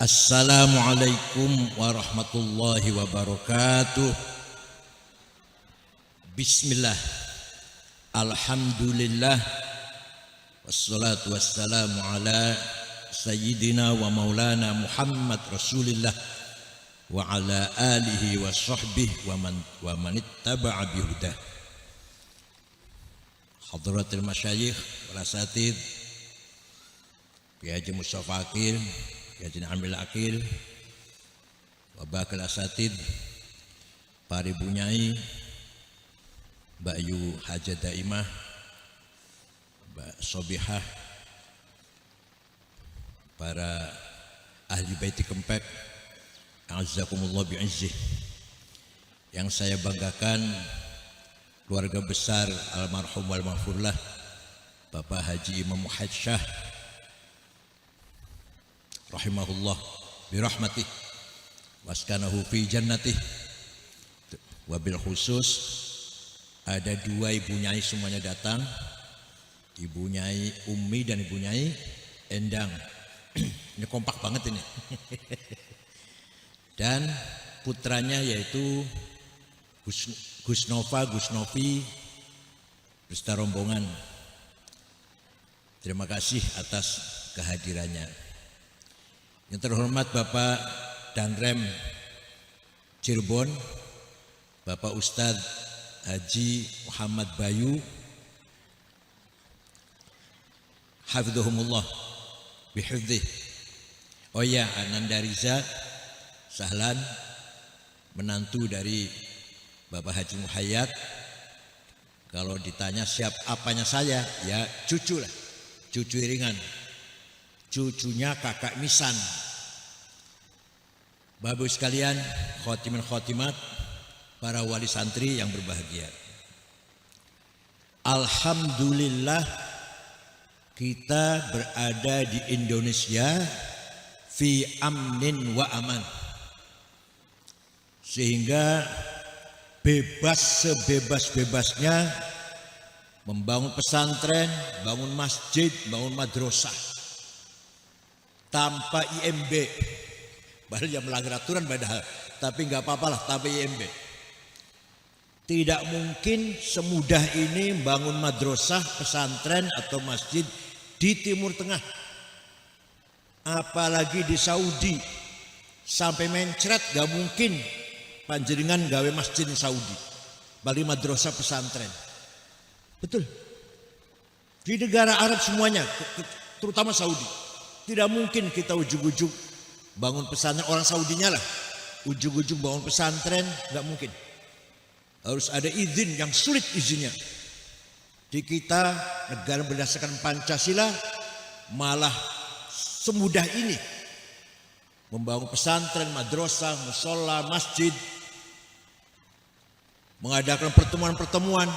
Assalamualaikum warahmatullahi wabarakatuh. Bismillah, alhamdulillah, wassalatu wassalamu ala sayyidina wa maulana Muhammad Rasulillah wa ala alihi wa sahbihi wa man ittaba'a bihudah. Hadratul masyayikh wal asatidz, Kiai Haji Mustafa Akil, Kiai Haji Amil Akil, Wabakil Asatidz, para ibu nyai, Mbak Yu Hajah Daimah, Mbak Sobihah, para ahli baiti Kempek, a'azzakumullah bi'izzih. Yang saya banggakan keluarga besar almarhum wal maghfurlah Bapak Haji Imam Muhajsyah rahimahullah birahmatih waskanahu fi jannatih. Wabil khusus ada dua ibu nyai semuanya datang, Ibu Nyai Ummi dan Ibu Nyai Endang. Ini kompak banget ini. Dan putranya yaitu Gusnovi beserta rombongan. Terima kasih atas kehadirannya. Yang terhormat Bapak Danrem Cirebon, Bapak Ustadz Haji Muhammad Bayu, hafidhahumullah bihifdzih. Oh ya, Ananda Riza Sahlan, menantu dari Bapak Haji Muhayyad. Kalau ditanya siap apanya saya, ya cucu lah, cucu iringan, cucunya kakak Misan. Bapak sekalian, khotimin khotimat, para wali santri yang berbahagia. Alhamdulillah kita berada di Indonesia fi amnin wa aman, sehingga bebas sebebas-bebasnya membangun pesantren, bangun masjid, bangun madrasah tanpa IMB. Padahal yang melanggar aturan padahal, tapi nggak apa-apalah tanpa IMB. Tidak mungkin semudah ini membangun madrasah, pesantren atau masjid di Timur Tengah, apalagi di Saudi. Sampai mencret gak mungkin panjenengan gawe masjid di Saudi, bali madrasah pesantren. Betul. Di negara Arab semuanya, terutama Saudi, tidak mungkin kita ujug-ujug bangun pesantren. Orang Saudinya lah ujug-ujug bangun pesantren, gak mungkin. Harus ada izin yang sulit izinnya. Di kita negara berdasarkan Pancasila malah semudah ini membangun pesantren, madrasah, musola, masjid, mengadakan pertemuan-pertemuan,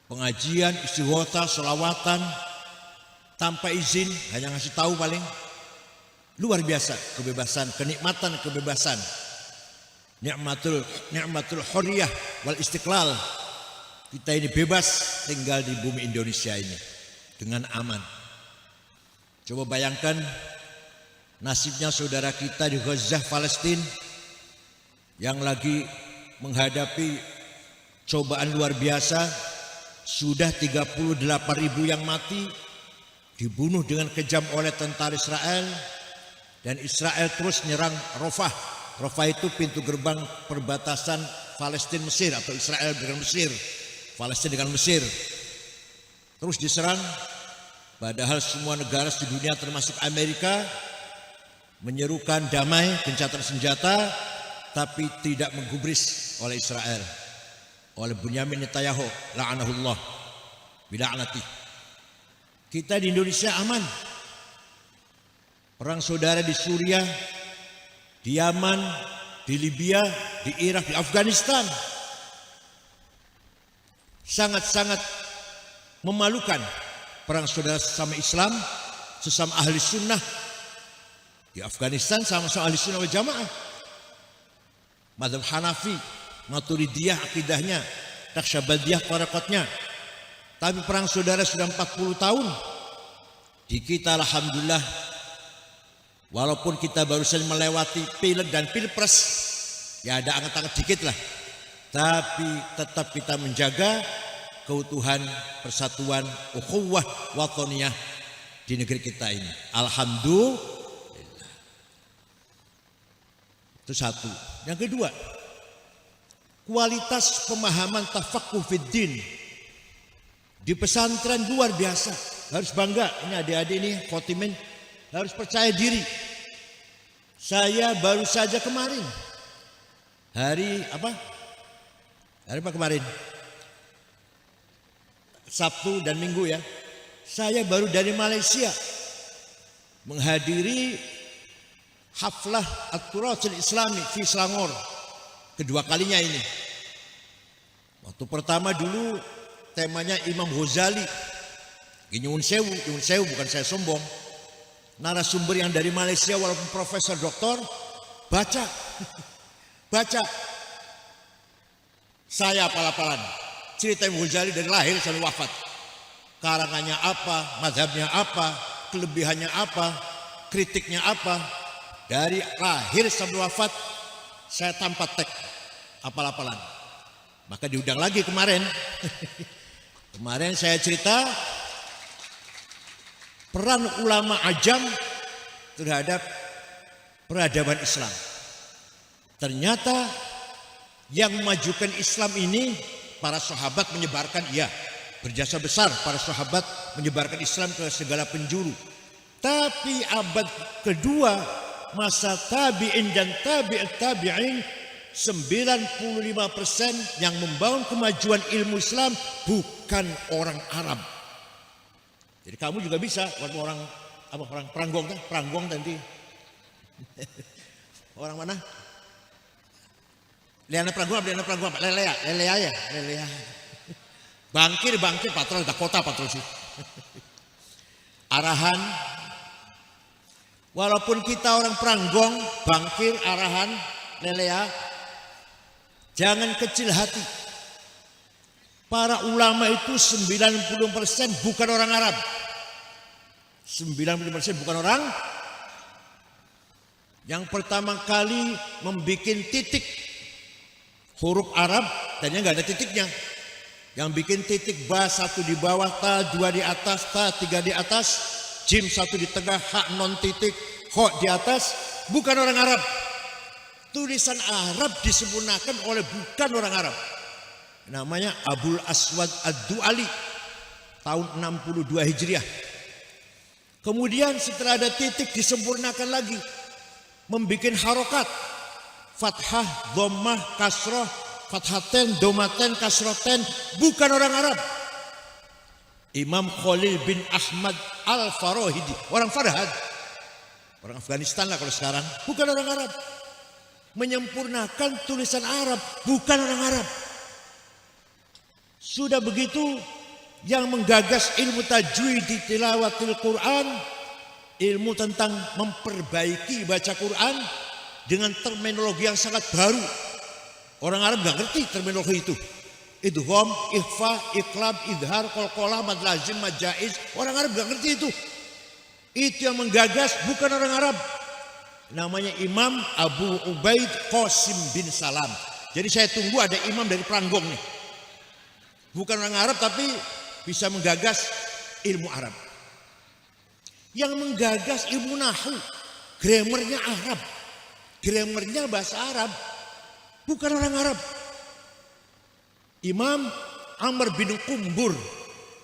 pengajian, istighotsah, sholawatan tanpa izin, hanya ngasih tahu paling. Luar biasa kebebasan, kenikmatan kebebasan. Ni'matul hurriyah wal istiqlal. Kita ini bebas tinggal di bumi Indonesia ini dengan aman. Coba bayangkan nasibnya saudara kita di Gaza, Palestina, yang lagi menghadapi cobaan luar biasa. Sudah 38.000 yang mati, dibunuh dengan kejam oleh tentara Israel, dan Israel terus nyerang Rafah. Rafah itu pintu gerbang perbatasan Palestina Mesir, atau Israel dengan Mesir, Palestina dengan Mesir. Terus diserang, padahal semua negara di dunia termasuk Amerika menyerukan damai, gencatan senjata, tapi tidak menggubris oleh Israel, oleh Bunyamin Netanyahu la'anahullah bila'nati. Kita di Indonesia aman. Perang saudara di Suriah, di Yaman, di Libya, di Irak, di Afghanistan sangat-sangat memalukan. Perang saudara sesama Islam, sesama ahli sunnah. Di Afghanistan sama-sama ahli sunnah wal jamaah, mazhab Hanafi, Maturidiyah akidahnya, Naqsyabandiyah tarekatnya. Tapi perang saudara sudah 40 tahun. Di kita alhamdulillah Walaupun kita barusan melewati pileg dan pilpres, ya ada angkat-angkat dikit lah, tapi tetap kita menjaga keutuhan, persatuan, ukhuwah watoniyah di negeri kita ini. Alhamdulillah. Itu satu. Yang kedua, kualitas pemahaman tafaqquh fiddin di pesantren luar biasa. Harus bangga, ini adik-adik ini khotimin harus percaya diri. Saya baru saja kemarin hari apa kemarin, Sabtu dan Minggu ya, saya baru dari Malaysia menghadiri haflah at-turathul islami fi Selangor, kedua kalinya ini. Waktu pertama dulu temanya Imam Ghazali, nyuwun sewu bukan saya sombong, narasumber yang dari Malaysia walaupun profesor doktor, baca saya apal-apalan cerita Imam Ghazali dari lahir sampai wafat, karangannya apa, mazhabnya apa, kelebihannya apa, kritiknya apa, dari lahir sampai wafat saya tanpa tek apal-apalan. Maka diundang lagi kemarin. Kemarin saya cerita peran ulama ajam terhadap peradaban Islam. Ternyata yang memajukan Islam ini para sahabat menyebarkan, iya, berjasa besar para sahabat menyebarkan Islam ke segala penjuru. Tapi abad kedua, masa tabi'in dan tabi'in, 95% yang membangun kemajuan ilmu Islam bukan orang Arab. Jadi kamu juga bisa, orang Pranggong tadi. Orang mana? Liana Pranggong, Lelea ya. Bangkir, patrol, Dakota patrol sih. Arahan. Walaupun kita orang Pranggong, Bangkir, Arahan, Lelea, jangan kecil hati. Para ulama itu 90% bukan orang Arab. 90% bukan orang. Yang pertama kali membuat titik huruf Arab, tadinya nggak ada titiknya. Yang bikin titik ba 1 di bawah, ta 2 di atas, ta 3 di atas, jim 1 di tengah, hak non titik, ho di atas, bukan orang Arab. Tulisan Arab disempurnakan oleh bukan orang Arab. Namanya Abul Aswad Ad-Du'ali, tahun 62 Hijriah. Kemudian setelah ada titik disempurnakan lagi, membikin harokat, fathah, dhammah, kasroh, fathaten, domaten, kasroten, bukan orang Arab. Imam Khalil bin Ahmad Al-Farahidi, orang Farhad, orang Afghanistan lah kalau sekarang, bukan orang Arab. Menyempurnakan tulisan Arab, bukan orang Arab. Sudah begitu, yang menggagas ilmu tajwid di tilawatil Quran, ilmu tentang memperbaiki baca Quran dengan terminologi yang sangat baru. Orang Arab nggak ngerti terminologi itu. Idgham, ikhfa, iqlab, idhar, qalqalah, mad lazim, mad jaiz. Orang Arab nggak ngerti itu. Itu yang menggagas, bukan orang Arab. Namanya Imam Abu Ubaid Qasim bin Salam. Jadi saya tunggu ada imam dari Pranggong nih. Bukan orang Arab tapi bisa menggagas ilmu Arab. Yang menggagas ilmu nahu, grammarnya Arab. Grammarnya bahasa Arab, bukan orang Arab. Imam Amr bin Qumbur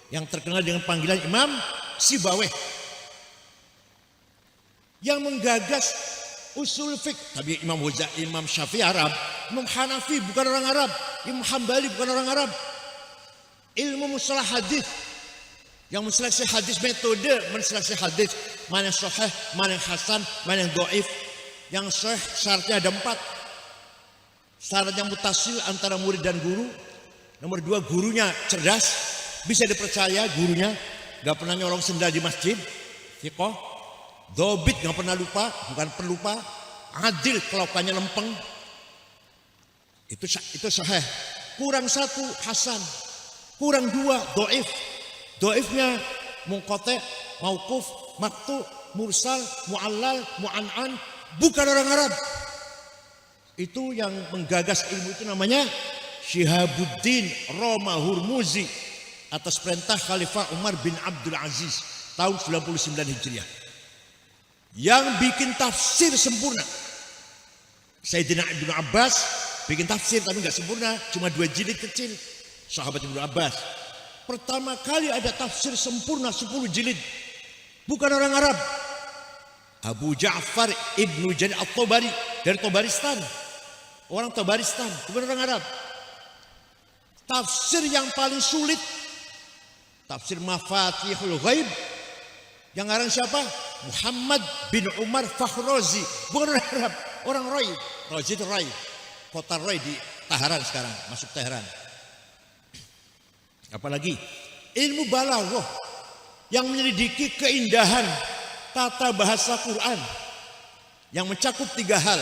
yang terkenal dengan panggilan Imam Sibaweh. Yang menggagas usul fiqh, tapi Imam Syafi'i Arab, Imam Hanafi bukan orang Arab, Imam Hambali bukan orang Arab. Ilmu mustalah hadis yang menseleksi hadis, metode menseleksi hadis, mana yang sahih, mana yang hasan, mana yang dhaif. Yang sahih syaratnya ada 4. Syaratnya mutasil antara murid dan guru. Nomor 2, gurunya cerdas, bisa dipercaya gurunya, gak pernah nyolong sendal di masjid, thiqah, dhabit gak pernah lupa, bukan pelupa, adil kelakuannya lempeng. Itu sahih. Kurang 1 hasan, kurang 2 dhaif. Dhaifnya munqati', mauquf, maqtu', mursal, mu'allal, mu'an'an, bukan orang Arab. Itu yang menggagas ilmu itu namanya Syihabuddin Roma Hurmuzi atas perintah Khalifah Umar bin Abdul Aziz tahun 99 Hijriah. Yang bikin tafsir sempurna Sayyidina Ibnu Abbas bikin tafsir tapi nggak sempurna, cuma 2 jilid kecil. Sahabat Ibnu Abbas pertama kali ada tafsir sempurna 10 jilid, bukan orang Arab. Abu Ja'far Ibnu Jarir At-Tabari dari Tabaristan, orang Tabaristan, bukan orang Arab. Tafsir yang paling sulit tafsir Mafatihul Ghaib yang ngarang siapa? Muhammad bin Umar Fakhrozi, bukan orang Arab, orang Roy. Rozi itu Roy, kota Roy di Tehran sekarang, masuk Tehran. Apalagi ilmu balaghah yang menyelidiki keindahan tata bahasa Quran yang mencakup 3 hal.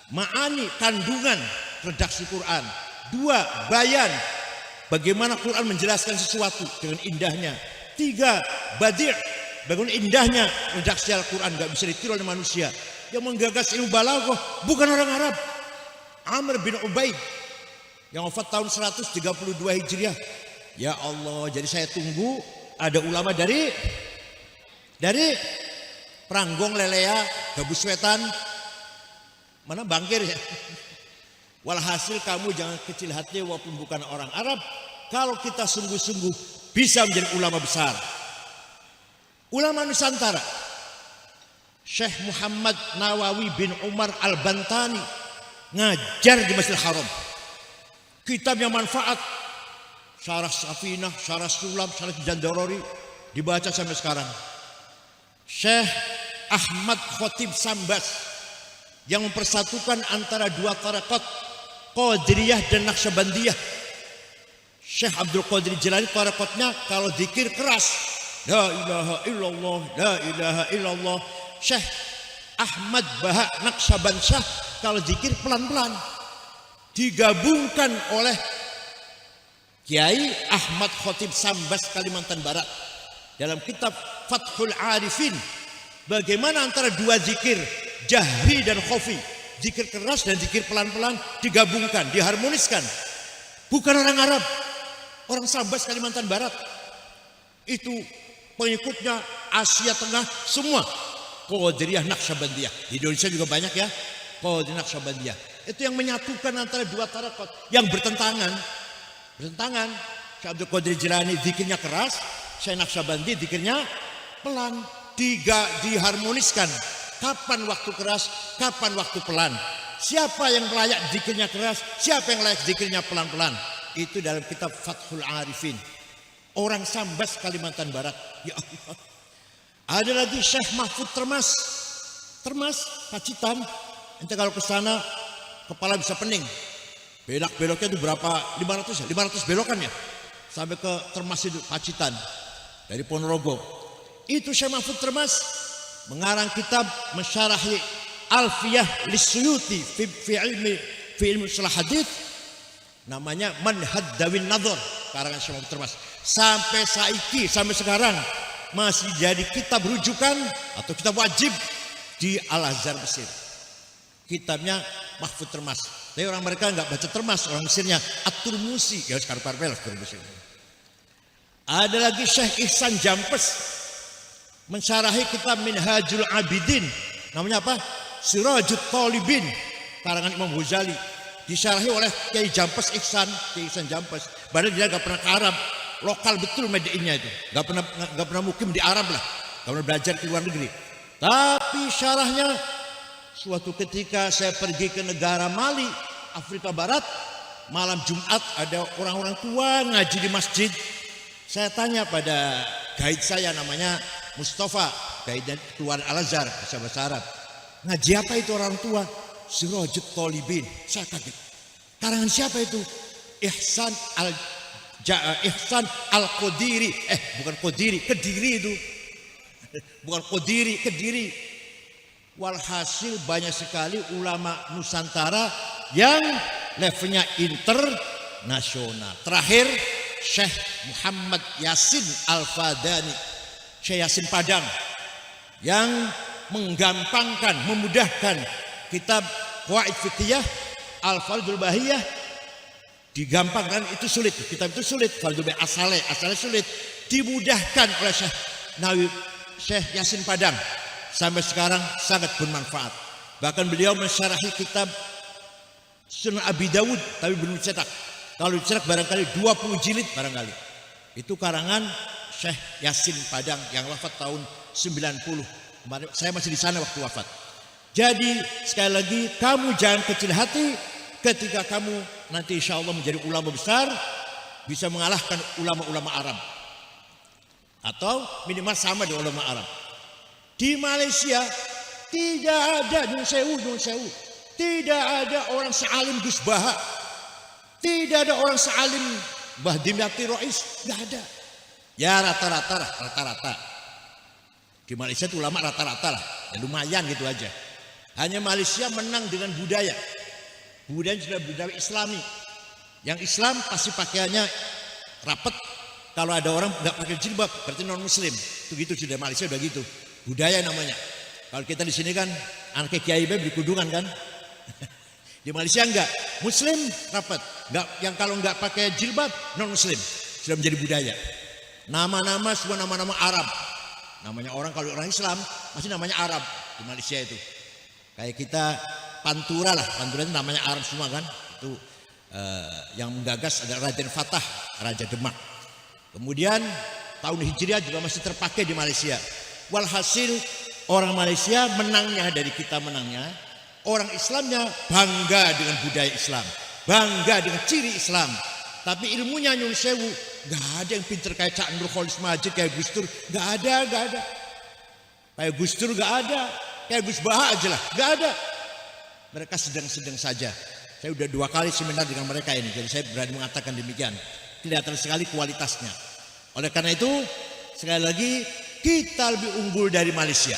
Ma'ani, kandungan redaksi Quran. 2, bayan, bagaimana Quran menjelaskan sesuatu dengan indahnya. 3, badi', bagaimana indahnya redaksi Al-Quran, gak bisa ditiru oleh manusia. Yang menggagas ilmu balaghah bukan orang Arab, Amr bin Ubaid yang wafat tahun 132 Hijriah. Ya Allah, jadi saya tunggu ada ulama dari Pranggong, Lelea, Gabus Wetan, mana Bangkir ya. Walhasil kamu jangan kecil hati walaupun bukan orang Arab. Kalau kita sungguh-sungguh bisa menjadi ulama besar. Ulama Nusantara, Syekh Muhammad Nawawi bin Umar Al-Bantani ngajar di Masjidil Haram. Kitab yang manfaat, Syarah Safinah, Syarah Sulam, Syarah Jandarori dibaca sampai sekarang. Syekh Ahmad Khotib Sambas yang mempersatukan antara 2 tarekat, Qadiriyah dan Naqsyabandiyah. Syekh Abdul Qadir Jilani tarekatnya kalau zikir keras, la ilaha illallah, la ilaha illallah. Syekh Ahmad Bahak Naqsyabansyah kalau zikir pelan-pelan. Digabungkan oleh Kiai Ahmad Khotib Sambas Kalimantan Barat dalam kitab Fathul Arifin. Bagaimana antara 2 zikir, jahri dan khofi, zikir keras dan zikir pelan-pelan digabungkan, diharmoniskan. Bukan orang Arab, orang Sambas Kalimantan Barat. Itu pengikutnya Asia Tengah semua. Qadiriyah Naqsyabandiyah. Di Indonesia juga banyak ya, Qadiriyah Naqsyabandiyah. Itu yang menyatukan antara 2 tarekat yang bertentangan. Syekh Abdul Qadir Jilani zikirnya keras, Syekh Naqsyabandi zikirnya pelan, diharmoniskan. Kapan waktu keras, kapan waktu pelan. Siapa yang layak zikirnya keras, siapa yang layak zikirnya pelan-pelan. Itu dalam kitab Fathul Arifin. Orang Sambas Kalimantan Barat. Ya Allah. Ada lagi Syekh Mahfud Termas, Pacitan. Ente kalau ke sana kepala bisa pening. Beloknya itu berapa? 500 ya? 500 belokan ya? Sampai ke Termas itu Pacitan dari Ponorogo. Itu Syekh Mahfud Termas mengarang kitab mensyarahi Alfiyah Lis-Suyuti fi ilmi ushul hadits, namanya Manhaj Dawin Nadhar, karangan Syekh Mahfud Termas. Sampai saiki, sampai sekarang masih jadi kitab rujukan atau kitab wajib di Al-Azhar Mesir. Kitabnya Mahfud Termas. Tapi orang mereka enggak baca Termas, orang Mesirnya At-Turmusi, ya sekarang parpel Mesir. Ada lagi Syekh Ihsan Jampes mensyarahi kitab Minhajul Abidin, namanya apa? Sirajut Talibin, karangan Imam Ghazali, disyarahi oleh Kiai Jampes Ihsan Jampes. Padahal dia enggak pernah ke Arab, lokal betul mediinnya itu, enggak pernah mukim di Arab lah, enggak pernah belajar di luar negeri. Tapi syarahnya, suatu ketika saya pergi ke negara Mali, Afrika Barat, malam Jumat ada orang-orang tua ngaji di masjid. Saya tanya pada guide saya namanya Mustafa, guide keluar Al-Azhar, bahasa Arab. Ngaji apa itu orang tua? Sirajut Talibin. Saya kaget. Karangan siapa itu? Ihsan Al-Qadiri. Bukan Qadiri, Kediri itu. Bukan Qadiri, Kediri. Walhasil banyak sekali ulama Nusantara yang levelnya internasional. Terakhir Syekh Muhammad Yasin Al-Fadani, Syekh Yasin Padang, yang menggampangkan, memudahkan kitab Qawaid Fiqhiyah, Al-Fardul Bahiyah digampangkan, itu sulit. Kitab itu sulit, Fardul Bahiyah asalnya sulit, dimudahkan oleh Syekh Yasin Padang. Sampai sekarang sangat bermanfaat. Bahkan beliau mensyarahi kitab Sunan Abi Dawud tapi belum dicetak. Kalau dicetak barangkali 20 jilid barangkali. Itu karangan Syekh Yasin Padang yang wafat tahun 90. Kemarin saya masih di sana waktu wafat. Jadi sekali lagi, kamu jangan kecil hati ketika kamu nanti insya Allah menjadi ulama besar, bisa mengalahkan ulama-ulama Arab atau minimal sama dengan ulama Arab. Di Malaysia tidak ada Nun Sewu, tidak ada orang sealim Gus Baha, tidak ada orang sealim Mbah Dimyati Rois, nggak ada. Ya rata-rata. Di Malaysia itu ulama rata-rata lah, ya lumayan gitu aja. Hanya Malaysia menang dengan budaya. Budaya sudah budaya Islami. Yang Islam pasti pakaiannya rapet. Kalau ada orang nggak pakai jilbab berarti non Muslim. Itu gitu sudah, Malaysia udah gitu. Budaya namanya. Kalau kita di sini kan anak kiai beb di kudungan kan. Di Malaysia enggak, Muslim rapat. Enggak, yang kalau enggak pakai jilbab non Muslim. Sudah menjadi budaya. Nama-nama semua nama-nama Arab. Namanya orang, kalau orang Islam masih namanya Arab di Malaysia itu. Kayak kita Pantura lah, Pantura itu namanya Arab semua kan. Itu yang menggagas adalah Raden Fatah, Raja Demak. Kemudian tahun Hijriah juga masih terpakai di Malaysia. Walhasil orang Malaysia menangnya dari kita menangnya, orang Islamnya bangga dengan budaya Islam, bangga dengan ciri Islam. Tapi ilmunya Nyun Sewu, gak ada yang pinter kayak Cak Nur Kholis Majid, kayak Gus Dur, gak ada. Kayak Gus Dur gak ada, kayak Gus Baha aja lah, gak ada. Mereka sedang-sedang saja. Saya udah 2 kali seminar dengan mereka ini, jadi saya berani mengatakan demikian. Kelihatan sekali kualitasnya. Oleh karena itu, sekali lagi, kita lebih unggul dari Malaysia.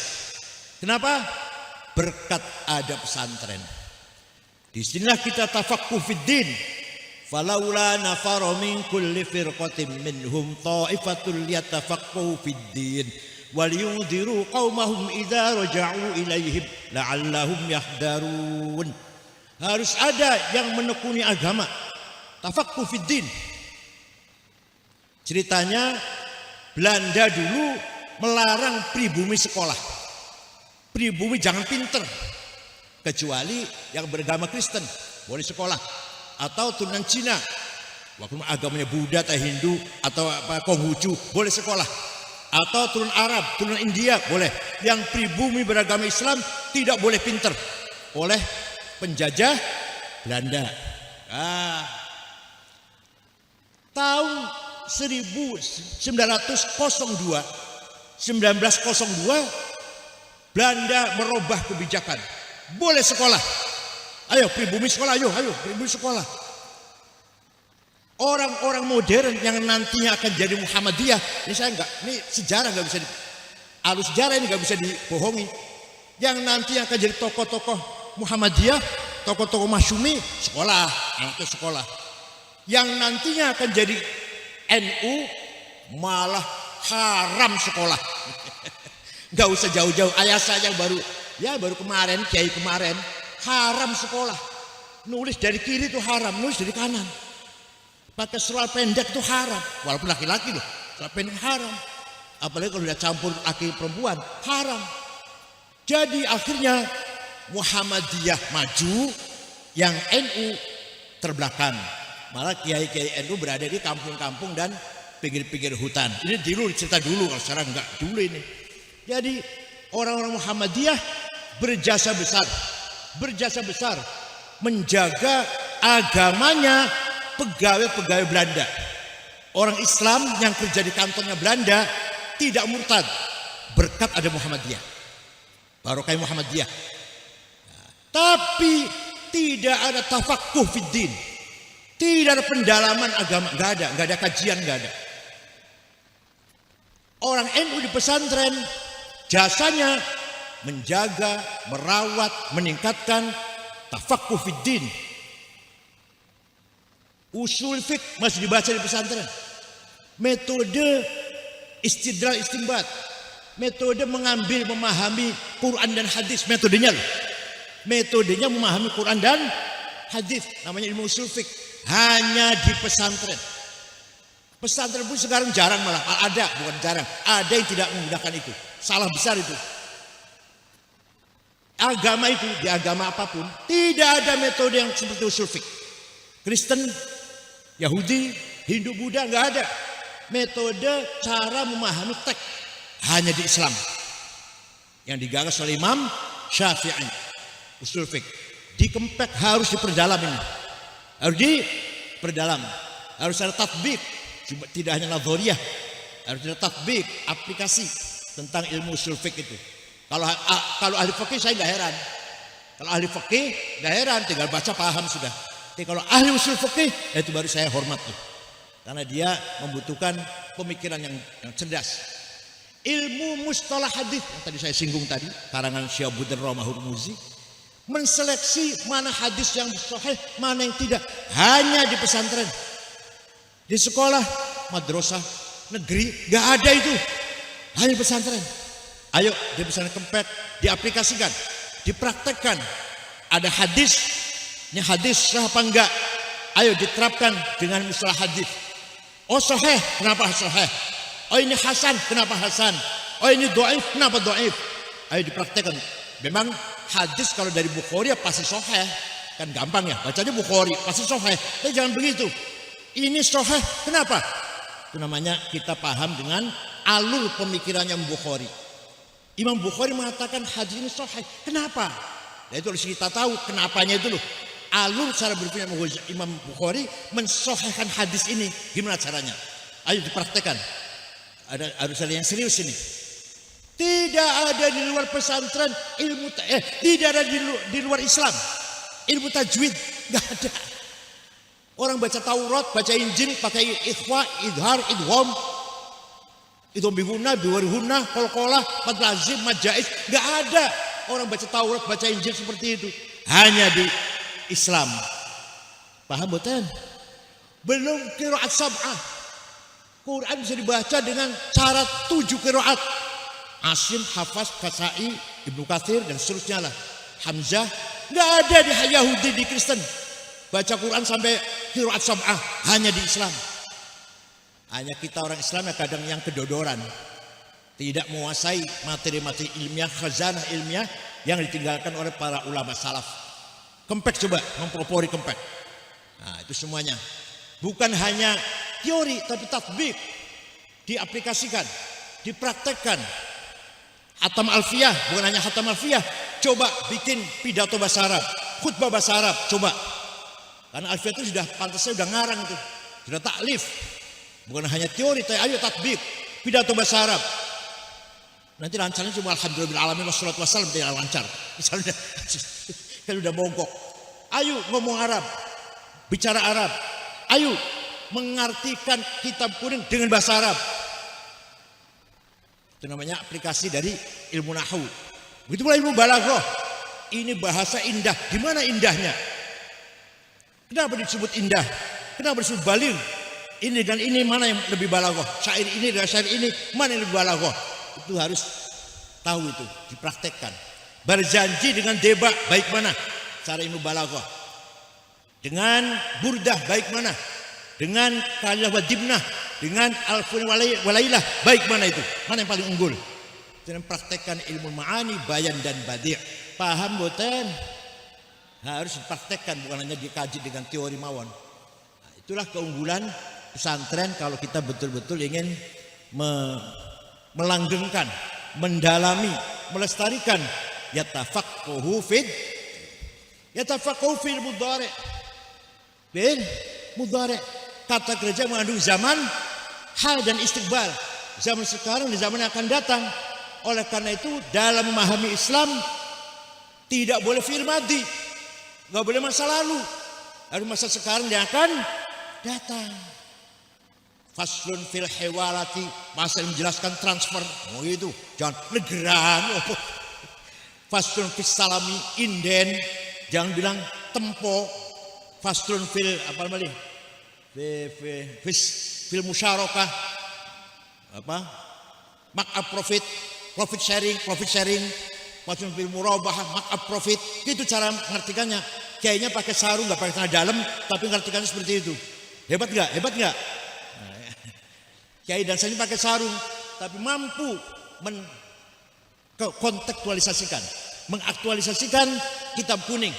Kenapa? Berkat ada pesantren. Disinilah kita tafaqquh fiddin. Falaula nafara min kulli firqatin minhum ta'ifatul yatafaqquhu fiddin wal yunziru qaumahum idza raja'u ilaihim la'allahum yahdarun. Harus ada yang menekuni agama. Tafaqquh fiddin. Ceritanya Belanda dulu melarang pribumi sekolah. Pribumi jangan pinter, kecuali yang beragama Kristen boleh sekolah, atau turunan Cina, waktu agamanya Buddha atau Hindu atau Konghucu boleh sekolah, atau turun Arab, turun India boleh. Yang pribumi beragama Islam tidak boleh pinter oleh penjajah Belanda. Tahun 1902 Belanda merubah kebijakan. Boleh sekolah. Ayo pribumi sekolah, ayo pribumi sekolah. Orang-orang modern yang nantinya akan jadi Muhammadiyah, ini sejarah nggak bisa alus sejarah ini nggak bisa dibohongi. Yang nantinya akan jadi tokoh-tokoh Muhammadiyah, tokoh-tokoh Masyumi, sekolah, anaknya sekolah. Yang nantinya akan jadi NU malah haram sekolah. Gak usah jauh-jauh, ayah saya baru kemarin, kiai kemarin, haram sekolah. Nulis dari kiri itu haram, nulis dari kanan. Pakai seluar pendek itu haram, walaupun laki-laki loh, seluar pendek haram. Apalagi kalau udah campur laki perempuan, haram. Jadi akhirnya Muhammadiyah maju, yang NU terbelakang. Malah kiai-kiai NU berada di kampung-kampung dan pinggir-pinggir hutan. Ini dulu cerita dulu, kalau sekarang enggak dulu ini. Jadi orang-orang Muhammadiyah berjasa besar menjaga agamanya pegawai-pegawai Belanda. Orang Islam yang kerja di kantornya Belanda tidak murtad berkat ada Muhammadiyah, barokah Muhammadiyah. Tapi tidak ada tafaqquh fiddin, tidak ada pendalaman agama, nggak ada kajian, nggak ada. Orang NU di pesantren jasanya menjaga, merawat, meningkatkan tafaqquh fiddin. Usul fiqh masih dibaca di pesantren. Metode istidlal istinbat, Metode mengambil, memahami Quran dan hadis, metodenya loh. Metodenya memahami Quran dan hadis, namanya ilmu usul fiqh. Hanya di pesantren. Pesantren pun sekarang jarang malah, ada, bukan jarang, ada yang tidak menggunakan itu. Salah besar itu. Agama itu, di agama apapun, tidak ada metode yang seperti usul fiqh. Kristen, Yahudi, Hindu, Buddha, nggak ada. Metode cara memahami teks hanya di Islam. Yang digagas oleh Imam Syafi'i. Usul fiqh. Dikempek, harus diperdalam ini. Harus diperdalam. Harus ada tatbik. Tidak hanya nadhoriyah. Harus ada tatbik, aplikasi tentang ilmu usul fiqh itu. Kalau ahli fikih saya nggak heran. Kalau ahli fikih nggak heran, tinggal baca paham sudah. Tapi kalau ahli usul fikih, itu baru saya hormat tuh. Karena dia membutuhkan pemikiran yang cerdas. Ilmu mustalah hadis yang tadi saya singgung tadi, karangan Syihabuddin Romahurmuzi, menseleksi mana hadis yang sahih, mana yang tidak, hanya di pesantren. Di sekolah, madrasah, negeri, nggak ada itu. Hanya di pesantren. Ayo di pesantren Kempek diaplikasikan, dipraktekkan. Ada hadis, ini hadis sah apa enggak? Ayo diterapkan dengan mustalah hadis. Oh sahih, kenapa sahih? Oh ini hasan, kenapa hasan? Oh ini dhaif, kenapa dhaif? Ayo dipraktekkan. Memang hadis kalau dari Bukhari ya pasti sahih. Kan gampang ya, bacanya Bukhari pasti sahih. Tapi jangan begitu. Ini sahih, kenapa? Itu namanya kita paham dengan alur pemikirannya Bukhari. Imam Bukhari mengatakan hadis ini sahih. Kenapa? Nah itu harus kita tahu kenapanya itu loh. Alur cara berpikir Imam Bukhari mensahihkan hadis ini. Gimana caranya? Ayo dipraktekkan. Harus ada yang serius ini. Tidak ada di luar pesantren ilmu tidak ada di luar Islam ilmu tajwid, nggak ada. Orang baca Taurat, baca Injil pakai ikhfa, idhar, idgham, idgham bihunna, biwarihunna, qalqalah, mad lazim, mad jaiz, nggak ada. Orang baca Taurat, baca Injil seperti itu. Hanya di Islam. Paham betul? Belum qiraat sab'ah. Quran bisa dibaca dengan cara 7 qiraat. Asim, Hafaz, Kasai, Ibnu Katsir dan seterusnya lah. Hamzah, nggak ada di Yahudi, di Kristen. Baca Quran sampai qiraat sab'ah, hanya di Islam. Hanya kita orang Islam yang kadang yang kedodoran. Tidak menguasai materi-materi ilmiah, khazanah ilmiah yang ditinggalkan oleh para ulama salaf. Kempek coba, mempropori Kempek. Nah itu semuanya. Bukan hanya teori tapi tatbik, diaplikasikan, dipraktekkan. Hatam alfiyah, bukan hanya hatam alfiyah, coba bikin pidato bahasa Arab, khutbah bahasa Arab, coba. Karena alfiyah itu sudah pantasnya sudah ngarang itu, sudah taklif. Bukan hanya teori, tapi ayo tatbik, pidato bahasa Arab. Nanti lancarnya cuma alhamdulillah alamin wassalatu wassalam, tidak lancar. Misalnya kan udah bongkok. Ayo ngomong Arab, bicara Arab. Ayo mengartikan kitab kuning dengan bahasa Arab. Itu namanya aplikasi dari ilmu nahwu. Begitu pula ilmu balaghah. Ini bahasa indah. Di mana indahnya? Kenapa disebut indah? Kenapa disebut baligh? Ini dan ini mana yang lebih balaghah? Syair ini dan syair ini mana yang lebih balaghah? Itu harus tahu itu, dipraktekkan. Berjanji dengan deba baik mana? Cara ilmu balaghah. Dengan burdah baik mana? Dengan kalilah wa dibnah, dengan alfun walailah baik mana itu? Mana yang paling unggul? Dengan praktekkan ilmu ma'ani, bayan dan badi'. Paham boten? Harus dipraktekkan, bukan hanya dikaji dengan teori mawon. Nah, itulah keunggulan pesantren kalau kita betul-betul ingin melanggengkan, mendalami, melestarikan yatafaqahu fil mudhari'. Bil mudhari'. Kata kerja mengandung zaman, hal dan istiqbal. Zaman sekarang dan zaman yang akan datang. Oleh karena itu dalam memahami Islam tidak boleh fi'il madhi, nggak boleh masa lalu, harus masa sekarang yang akan datang. Faslun fil hewalati, masa yang menjelaskan transfer. Oh itu, jangan negeran. Oh. Faslun fis salami, inden, jangan bilang tempo. Faslun fil apa namanya? Fil musyarakah, apa? Mak'ab profit, profit sharing, wajib bil murabahah, markup profit. Itu cara mengartikannya. Kiainya pakai sarung, nggak pakai celana dalam, tapi mengartikannya seperti itu. Hebat nggak? Hebat nggak? Kiai dan saya ini pakai sarung, tapi mampu kontekstualisasikan, mengaktualisasikan kitab kuning.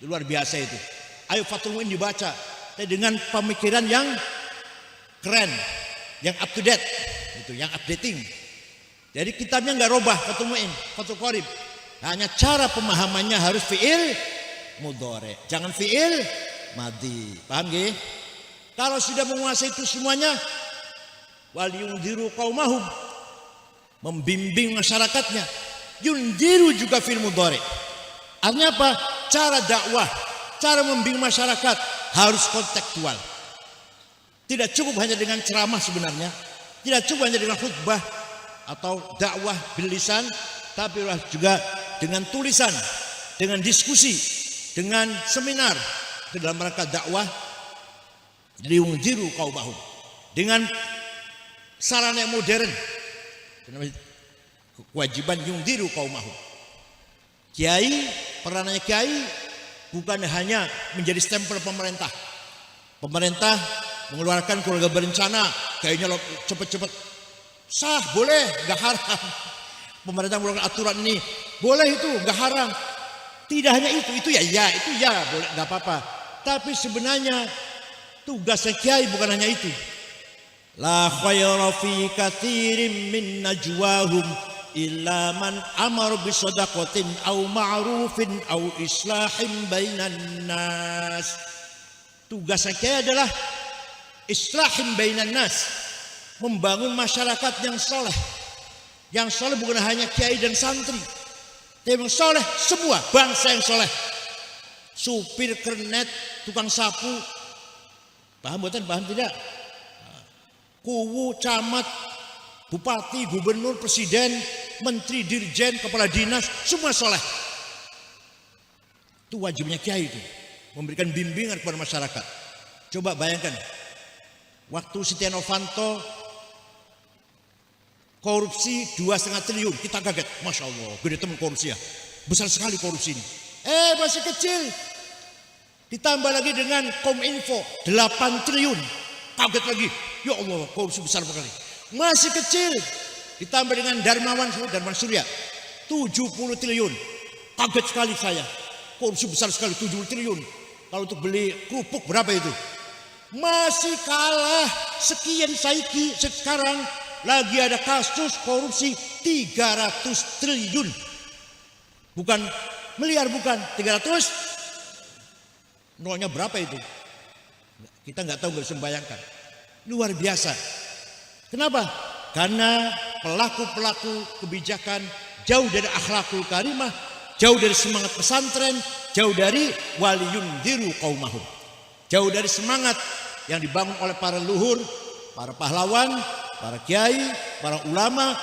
Luar biasa itu. Ayo Fathul Muin dibaca dengan pemikiran yang keren, yang up to date, gitu, yang updating. Jadi kitabnya nggak robah Fathul Muin, Fathul Qorib. Hanya cara pemahamannya harus fi'il mudhari, jangan fi'il madhi. Paham nggih? Kalau sudah menguasai itu semuanya, wal yundiru qaumahum, membimbing masyarakatnya. Yundiru juga fi'il mudhari. Artinya apa? Cara dakwah, cara membimbing masyarakat harus kontekstual. Tidak cukup hanya dengan ceramah sebenarnya, tidak cukup hanya dengan khutbah atau dakwah bil lisan, tapi juga dengan tulisan, dengan diskusi, dengan seminar dalam rangka dakwah liunziru qaumahum dengan sarana yang modern. Kewajiban yunziru qaumahum. Kiai, peranannya kiai bukan hanya menjadi stempel pemerintah. Pemerintah mengeluarkan keluarga berencana, kayaknya cepet-cepet sah, boleh, nggak haram. Pemerintah mengeluarkan aturan ini, boleh itu, nggak haram. Tidak hanya itu ya, boleh, nggak apa-apa. Tapi sebenarnya tugasnya kiai bukan hanya itu. La khaira fi katsirin min najwahum illa man amar bi shadaqatin aw ma'rufin aw islahin bainan nas. Tugasnya kiai adalah islahin bainan nas, membangun masyarakat yang soleh. Yang soleh bukan hanya kiai dan santri, tapi yang soleh semua bangsa yang soleh. Supir kernet, tukang sapu, paham buatan, paham tidak? Kuwu, camat, bupati, gubernur, presiden, menteri, dirjen, kepala dinas, semua soleh. Itu wajibnya kiai itu, memberikan bimbingan kepada masyarakat. Coba bayangkan, waktu Setia Novanto korupsi 2,5 triliun, kita kaget, masya Allah, gede teman korupsi ya, besar sekali korupsi ini. Masih kecil, ditambah lagi dengan Kominfo 8 triliun, kaget lagi, ya Allah, korupsi besar sekali. Masih kecil, ditambah dengan Darmawan Surya 70 triliun, kaget sekali saya, korupsi besar sekali 70 triliun. Kalau untuk beli kerupuk berapa itu? Masih kalah sekian saiki. Sekarang lagi ada kasus korupsi 300 triliun, bukan miliar, bukan 300, nolnya berapa itu? Kita nggak tahu, nggak bisa membayangkan. Luar biasa. Kenapa? Karena pelaku-pelaku kebijakan jauh dari akhlakul karimah, jauh dari semangat pesantren, jauh dari waliyundiru qaumahum, jauh dari semangat yang dibangun oleh para leluhur, para pahlawan, para kiai, para ulama.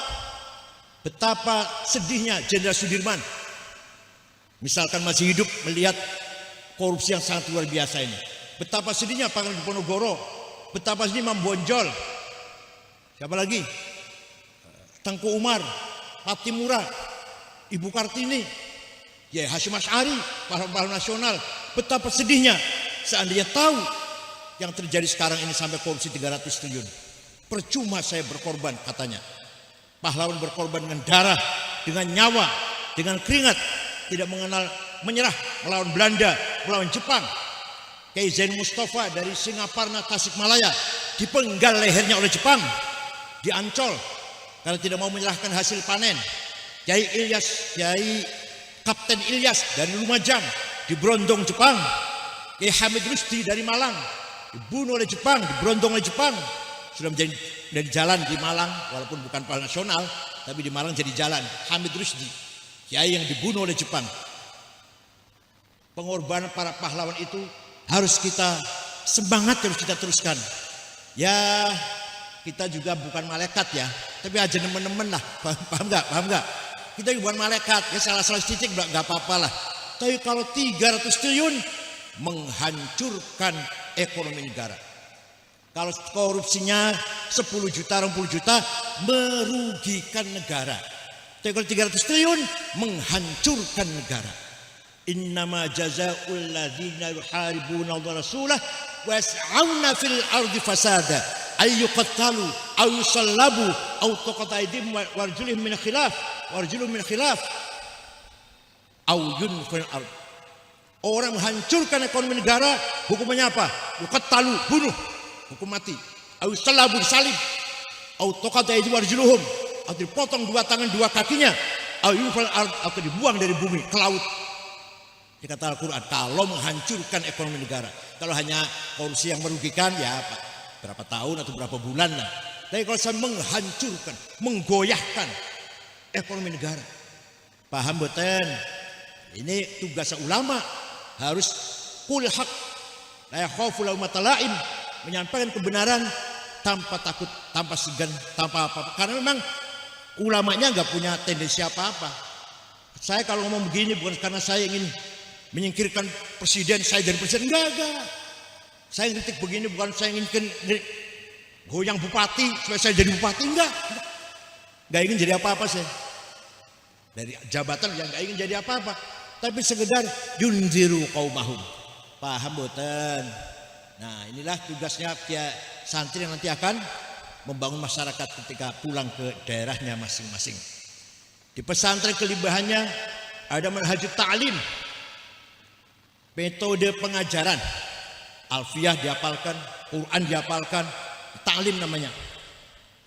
Betapa sedihnya Jenderal Sudirman misalkan masih hidup melihat korupsi yang sangat luar biasa ini. Betapa sedihnya Pangeran Diponegoro, betapa sedihnya Imam Bonjol, siapa lagi, Tengku Umar, Patimura, Ibu Kartini, ya Hasyim Asy'ari, pahlawan nasional. Betapa sedihnya seandainya tahu yang terjadi sekarang ini sampai korupsi 300 triliun. Percuma saya berkorban, katanya. Pahlawan berkorban dengan darah, dengan nyawa, dengan keringat, tidak mengenal menyerah, melawan Belanda, melawan Jepang. Kiai Zain Mustafa dari Singaparna Tasikmalaya dipenggal lehernya oleh Jepang di Ancol karena tidak mau menyerahkan hasil panen. Kiai Kapten Ilyas dari Lumajang diberondong Jepang. Kiai Hamid Rusdi dari Malang dibunuh oleh Jepang, diberondong oleh Jepang. Sudah menjadi jalan di Malang, walaupun bukan pahlawan nasional, tapi di Malang jadi jalan. Hamid Rusdi, kiai yang dibunuh oleh Jepang. Pengorbanan para pahlawan itu harus kita semangat, harus kita teruskan. Ya, kita juga bukan malaikat ya, tapi aja nemen-nemen lah. Paham nggak? Kita bukan malaikat, ya salah-salah titik nggak apa-apa lah. Tapi kalau 300 triliun menghancurkan ekonomi negara. Kalau korupsinya 10 juta, 20 juta merugikan negara. Tapi kalau 300 triliun menghancurkan negara. Innama jazaa'ul ladzina yuharibuna Allah rasulah wa yas'auna fil ardi fasada ay yuqtalu aw yusallabu aw tuqata aydihim warjuluhum min khilaf aw yunfil ard. Orang menghancurkan ekonomi negara, hukumannya apa? Yuqtalu, bunuh, hukum mati. Aw yusallabu, disalib. Aw tuqata aydihim warjuluhum, atau dipotong 2 tangan 2 kakinya. Aw yunfil ard, atau dibuang dari bumi ke laut. Dikata Al-Quran, kalau menghancurkan ekonomi negara. Kalau hanya korupsi yang merugikan, ya berapa tahun atau berapa bulan lah. Tapi kalau saya menghancurkan, menggoyahkan ekonomi negara. Paham betul? Ini tugas ulama. Harus qul haq, la yakhafu lawmata la'im, menyampaikan kebenaran tanpa takut, tanpa segan, tanpa apa-apa. Karena memang ulamanya nggak punya tendensi apa-apa. Saya kalau ngomong begini bukan karena saya ingin menyingkirkan presiden, saya dari presiden, enggak. Saya kritik begini bukan saya ingin goyang bupati supaya saya jadi bupati, enggak ingin jadi apa-apa saya. Dari jabatan yang enggak ingin jadi apa-apa, tapi sekedar yunziru qaumahum. Paham boten? Nah, inilah tugasnya santri yang nanti akan membangun masyarakat ketika pulang ke daerahnya masing-masing. Di pesantren kelebihannya ada manhajut ta'lim. Metode pengajaran, alfiyah dihafalkan, Quran dihafalkan, ta'lim namanya.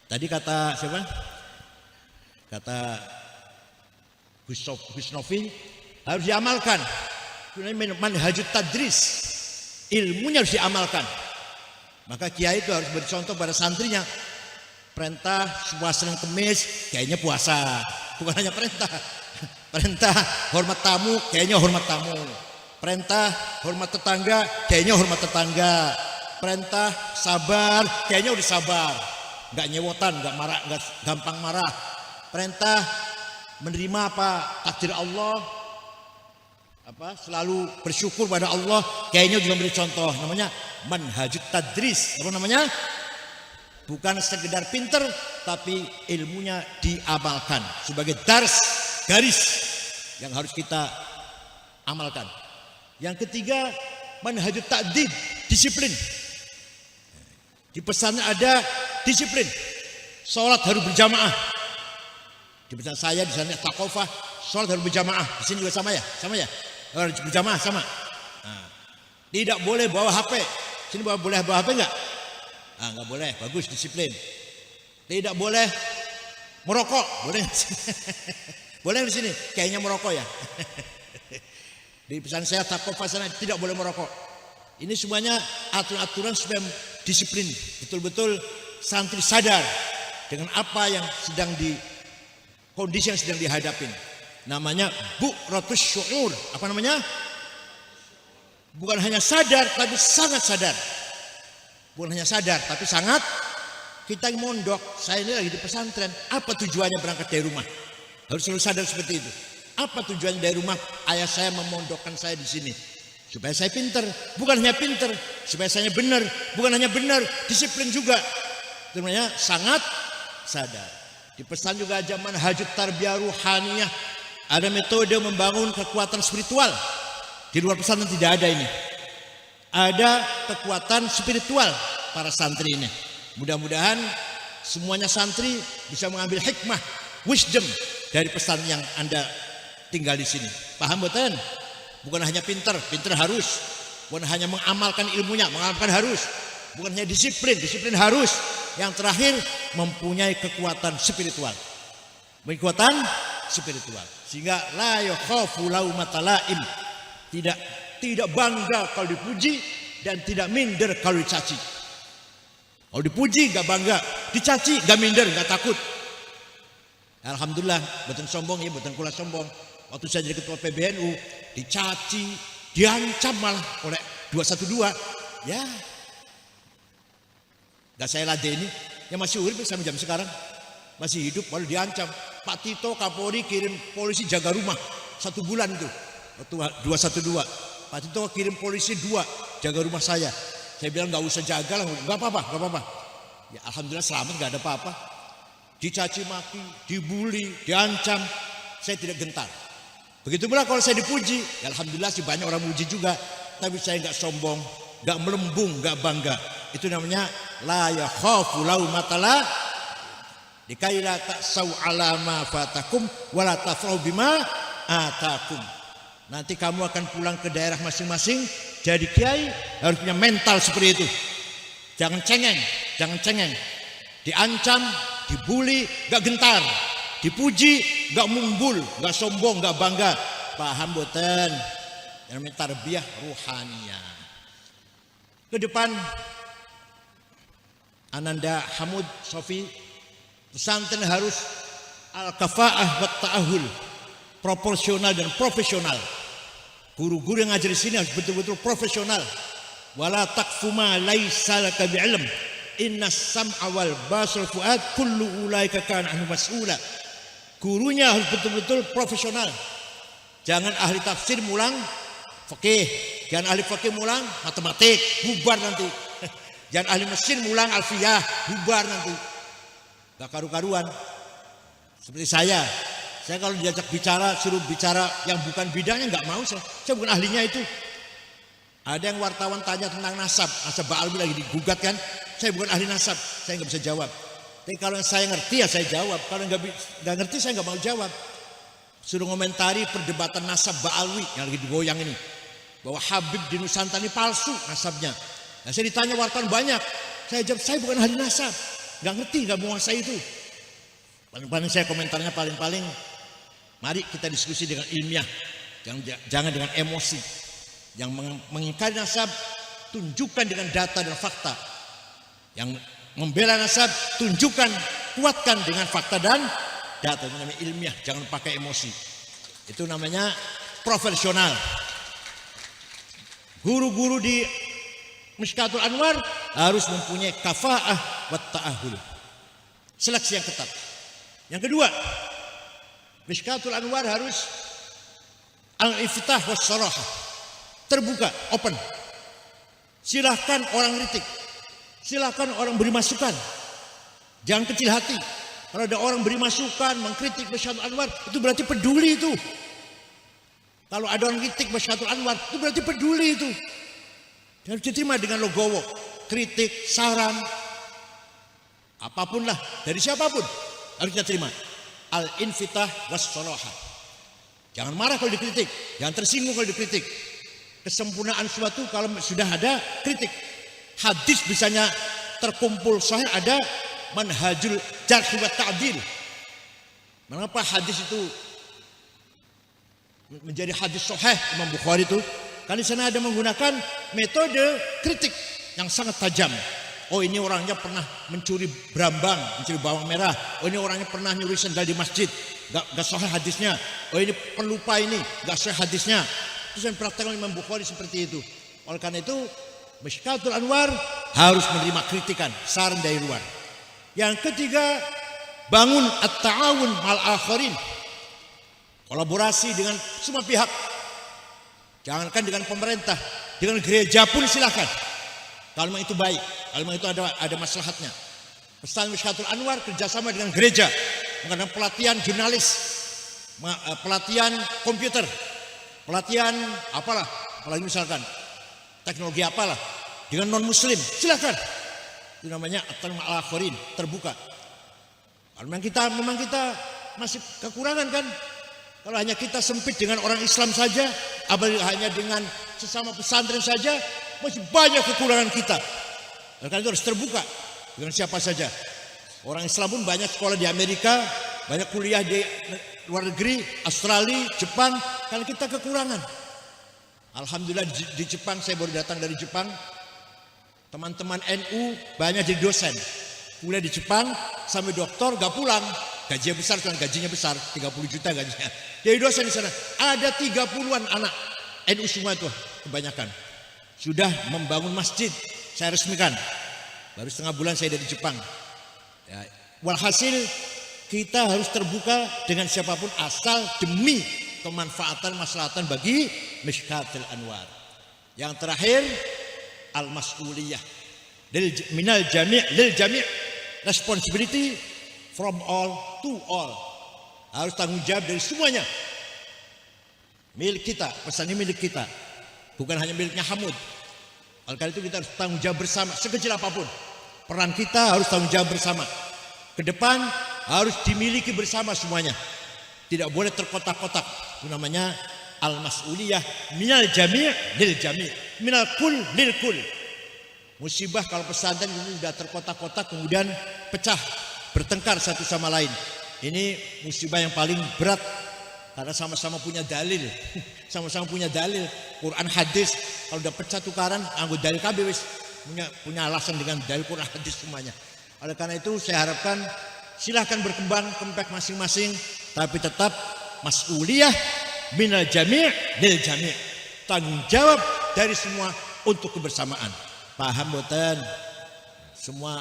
Tadi kata siapa? Kata Gus Novi, harus diamalkan. Manhajut tadris, ilmunya harus diamalkan. Maka kiai itu harus beri contoh pada santrinya. Perintah puasa Senin Kemis, kayaknya puasa. Bukan hanya perintah hormat tamu, kayaknya hormat tamu. Perintah hormat tetangga, kayaknya hormat tetangga. Perintah sabar, kayaknya udah sabar. Enggak nyewotan, enggak marah, enggak gampang marah. Perintah menerima apa? Takdir Allah. Selalu bersyukur pada Allah, kayaknya juga beri contoh. Namanya manhajut tadris. Apa namanya? Bukan sekedar pinter, tapi ilmunya diamalkan sebagai garis yang harus kita amalkan. Yang ketiga, manhajut ta'dib, disiplin. Di pesannya ada disiplin. Sholat harus berjamaah. Di pesan saya di sana Taqofah, sholat harus berjamaah. Di sini juga sama ya? Sama ya? Harus berjamaah sama. Nah, tidak boleh bawa HP. Sini boleh bawa HP enggak? Enggak boleh. Bagus, disiplin. Tidak boleh merokok. Boleh? Boleh di sini? Kayaknya merokok ya. Di pesan saya Taqofah sana tidak boleh merokok. Ini semuanya aturan-aturan supaya disiplin. Betul-betul santri sadar dengan apa yang sedang kondisi yang sedang dihadapin. Namanya bu'ratus syu'ur. Apa namanya? Bukan hanya sadar tapi sangat sadar. Bukan hanya sadar tapi sangat. Kita yang mondok, saya ini lagi di pesantren. Apa tujuannya berangkat dari rumah? Harus selalu sadar seperti itu. Apa tujuan dari rumah ayah saya memondokkan saya di sini? Supaya saya pinter, bukan hanya pinter, supaya saya benar, bukan hanya benar, disiplin juga. Sebenarnya sangat sadar. Di pesan juga zaman manhajut tarbiyah ruhaniyah, ada metode membangun kekuatan spiritual. Di luar pesantren tidak ada ini. Ada kekuatan spiritual para santri ini. Mudah-mudahan semuanya santri bisa mengambil hikmah, wisdom dari pesan yang Anda tinggal di sini. Paham betul? Bukan hanya pinter harus. Bukan hanya mengamalkan ilmunya, mengamalkan harus. Bukan hanya disiplin harus. Yang terakhir mempunyai kekuatan spiritual. Kekuatan spiritual. Sehingga la yakhafu laumata la'im. Tidak bangga kalau dipuji dan tidak minder kalau dicaci. Kalau dipuji enggak bangga, dicaci enggak minder, enggak takut. Alhamdulillah, betul sombong ya, betul kula sombong. Waktu saya jadi ketua PBNU, dicaci, diancam malah oleh 212. Ya, gak saya ladeni, yang masih urip sampai jam sekarang, masih hidup, lalu diancam. Pak Tito Kapolri kirim polisi jaga rumah 1 bulan itu, waktu 212. Pak Tito kirim polisi 2 jaga rumah saya. Saya bilang gak usah jaga lah, gak apa-apa. Ya Alhamdulillah selamat, gak ada apa-apa. dicaci maki, dibully, diancam, saya tidak gentar. Begitu pula kalau saya dipuji, ya alhamdulillah sih banyak orang muji juga, tapi saya nggak sombong, nggak melembung, nggak bangga. Itu namanya la yakhafu laumata laim. Dikaila ta'sau ala ma fatakum wala tafrahu bima atakum. Nanti kamu akan pulang ke daerah masing-masing, jadi kiai harus punya mental seperti itu. Jangan cengeng. Diancam, dibully, gak gentar. Dipuji, gak mumbul, gak sombong, gak bangga. Paham boten? Yang namanya tarbiyah ruhaniyah. Ke depan, Ananda Hamud Sofi, pesantren harus al-kafa'ah wa ta'ahul, proporsional dan profesional. Guru-guru yang ngajar di sini harus betul-betul profesional. Wala taqfu ma laisa laka bi'ilm. Innas sam'a wal basar fuad kullu ulaika kana anhu mas'ula. Gurunya harus betul-betul profesional. Jangan ahli tafsir mulang fikih, jangan ahli fikih mulang matematik, bubar nanti. Jangan ahli mesin mulang alfiyah, bubar nanti. Gak karu-karuan. Seperti saya kalau diajak bicara, suruh bicara yang bukan bidangnya nggak mau saya bukan ahlinya itu. Ada yang wartawan tanya tentang nasab Ba'alwi lagi digugat kan, saya bukan ahli nasab, saya nggak bisa jawab. Tapi kalau yang saya ngerti ya saya jawab, kalau nggak ngerti saya nggak mau jawab. Suruh ngomentari perdebatan nasab Ba'alwi yang lagi digoyang ini, bahwa Habib di Nusantara ini palsu nasabnya. Nah, saya ditanya wartawan banyak, saya jawab saya bukan ahli nasab, nggak ngerti, nggak menguasai itu. Paling-paling saya komentarnya paling-paling, mari kita diskusi dengan ilmiah, jangan dengan emosi. Yang mengingkari nasab, tunjukkan dengan data dan fakta. Yang membela nasab, tunjukkan, kuatkan dengan fakta dan data. Itu namanya ilmiah, jangan pakai emosi. Itu namanya profesional. Guru-guru di Mishkatul Anwar harus mempunyai kafa'ah wa ta'ahul, seleksi yang ketat. Yang kedua, Mishkatul Anwar harus al-iftah was sarahah, terbuka, open. Silahkan orang kritik, silahkan orang beri masukan. Jangan kecil hati. Kalau ada orang beri masukan, mengkritik Mishkatul Anwar, itu berarti peduli itu. Kalau ada orang kritik Mishkatul Anwar, itu berarti peduli itu. Harus diterima dengan logowo, kritik, saran, apapun lah, dari siapapun harus kita terima. Al-infitah was sarahah. Jangan marah kalau dikritik, jangan tersinggung kalau dikritik. Kesempurnaan suatu kalau sudah ada kritik. Hadis bisanya terkumpul sahih, ada manhajul jarh wa ta'dil. Mengapa hadis itu menjadi hadis sahih Imam Bukhari itu? Karena di sana ada menggunakan metode kritik yang sangat tajam. Oh, ini orangnya pernah mencuri berambang, mencuri bawang merah. Oh, ini orangnya pernah nyuri sendal di masjid, gak sahih hadisnya. Oh, ini pelupa, ini gak sahih hadisnya. Terus yang praktekkan Imam Bukhari seperti itu. Oleh karena itu, Mishkatul Anwar harus menerima kritikan, saran dari luar. Yang ketiga, bangun at-ta'awun mal akharin, kolaborasi dengan semua pihak. Jangankan dengan pemerintah, dengan gereja pun silakan. Kalau memang itu baik, kalau memang itu ada maslahatnya. Pesan Mishkatul Anwar kerjasama dengan gereja, mengadakan pelatihan jurnalis, pelatihan komputer, pelatihan apalah, apalagi misalkan teknologi apalah dengan non muslim, silakan. Itu namanya at-ta'awun mal akharin, terbuka. Kalau memang kita masih kekurangan kan. Kalau hanya kita sempit dengan orang Islam saja, apalagi hanya dengan sesama pesantren saja, masih banyak kekurangan kita. Karena itu harus terbuka dengan siapa saja. Orang Islam pun banyak sekolah di Amerika, banyak kuliah di luar negeri, Australia, Jepang, karena kita kekurangan. Alhamdulillah di Jepang, saya baru datang dari Jepang, teman-teman NU banyak jadi dosen. Kuliah di Jepang sampai doktor gak pulang. Gajinya besar, kan gajinya besar, 30 juta gajinya. Jadi dosen di sana ada 30-an anak NU semua itu kebanyakan. Sudah membangun masjid, saya resmikan. Baru setengah bulan saya dari Jepang. Ya, walhasil kita harus terbuka dengan siapapun asal demi kemanfaatan maslahatan bagi Mishkatul Anwar. Yang terakhir, al-mas'uliyah minal jami' lil jami', responsibility from all to all. Harus tanggung jawab dari semuanya. Milik kita, pesan ini milik kita. Bukan hanya miliknya Hamud. Oleh karena itu kita harus tanggung jawab bersama, sekecil apapun. Peran kita harus tanggung jawab bersama. Ke depan harus dimiliki bersama semuanya. Tidak boleh terkotak-kotak. Itu namanya al-mas'uliyah minal jami' lil jami', minal kul lil kul. Musibah kalau pesantren ini sudah terkotak-kotak kemudian pecah, bertengkar satu sama lain. Ini musibah yang paling berat karena sama-sama punya dalil. Sama-sama punya dalil Quran hadis. Kalau udah pecah tukaran anggo dalil kabeh wis punya alasan dengan dalil Quran hadis semuanya. Oleh karena itu saya harapkan silahkan berkembang kempek masing-masing, tapi tetap mas'uliyah minal jami' lil jami'. Tanggung jawab dari semua untuk kebersamaan. Paham boten? Semua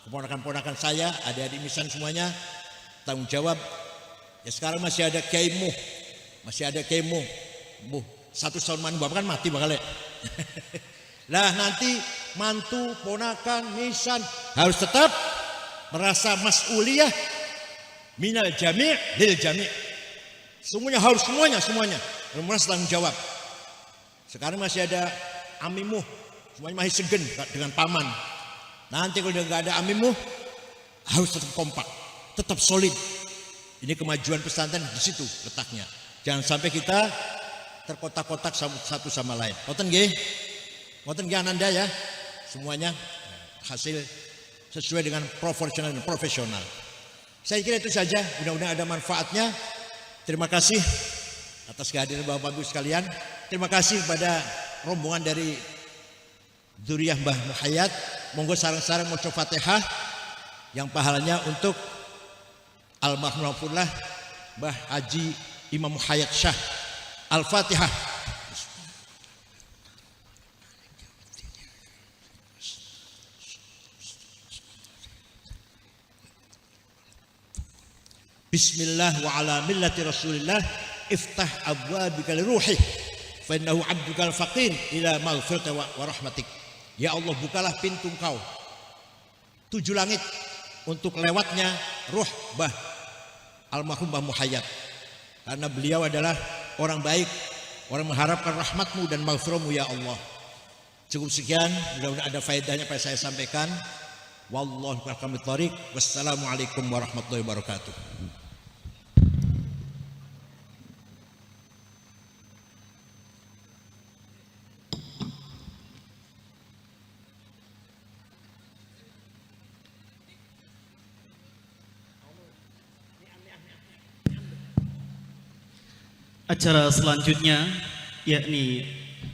keponakan-keponakan saya, adik-adik misan semuanya tanggung jawab. Ya sekarang masih ada Kiai Muh. Masih ada Kiai Muh. 1 tahun manu bapak kan mati bakal ya. Lah nanti mantu, ponakan, misan harus tetap merasa mas'uliyah minal jami' lil jami'. Semuanya harus semuanya merasa tanggung jawab. Sekarang masih ada amimuh, semuanya masih segen dengan paman. Nanti kalau udah nggak ada amimuh harus tetap kompak, tetap solid. Ini kemajuan pesantren di situ letaknya. Jangan sampai kita terkotak-kotak satu sama lain. Ngoten nggih? Ngoten nggih Ananda ya? Semuanya hasil sesuai dengan proporsional dan profesional. Saya kira itu saja, mudah-mudahan ada manfaatnya. Terima kasih atas kehadiran Bapak-Ibu sekalian. Terima kasih kepada rombongan dari Dzurriyyah Mbah Muhayyad. Monggo sareng-sareng maca Fatihah yang pahalanya untuk almarhum Mbah Haji Imam Muhayyad Syah. Al-Fatihah. Bismillah wa ala millati Rasulillah iftah abwabika liruhi fa innahu abdukal faqir ila maghfirati wa rahmatik. Ya Allah, bukalah pintu Engkau 7 langit untuk lewatnya ruh Mbah almarhum Mbah Muhayyad, karena beliau adalah orang baik, orang mengharapkan rahmatmu dan maghfirahmu ya Allah. Cukup sekian, mudah-mudahan ada faedahnya apa yang saya sampaikan. Wallahu a'lam bishawab. Wassalamualaikum warahmatullahi wabarakatuh. Acara selanjutnya yakni